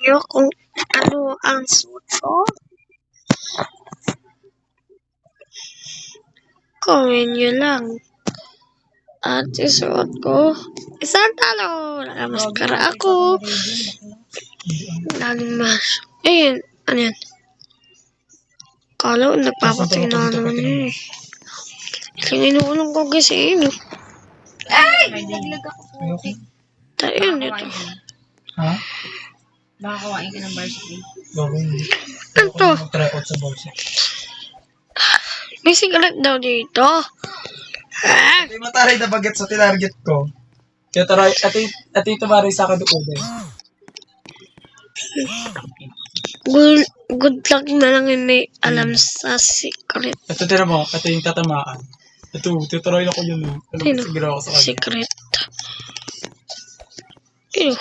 inyo kung ano ang suot ko? Comment nyo lang. At isuot ko isang talo. Nakamaskara ako. Daling mas. Ayun. Ano yan? Kala ko nagpapatay na naman yun eh. Ilang inuulong ko kasi yun. Ay! Naglag ako po. Tayo yun ito. Ha? Baka kawain ka ng varsity. Gawin. Ano to? Mag-try out sa bolsa. May cigarette daw dito. Ha? Hindi mataray na baget sa tinarget ko. Kaya taray, at ito maray sa akin doon. Good luck na lang yung may alam sa secret. Ito tira mo, ito yung tatamaan. Ito, titaray ako yun. Ano Sino? siguro ako sa kanya. Secret. Ew.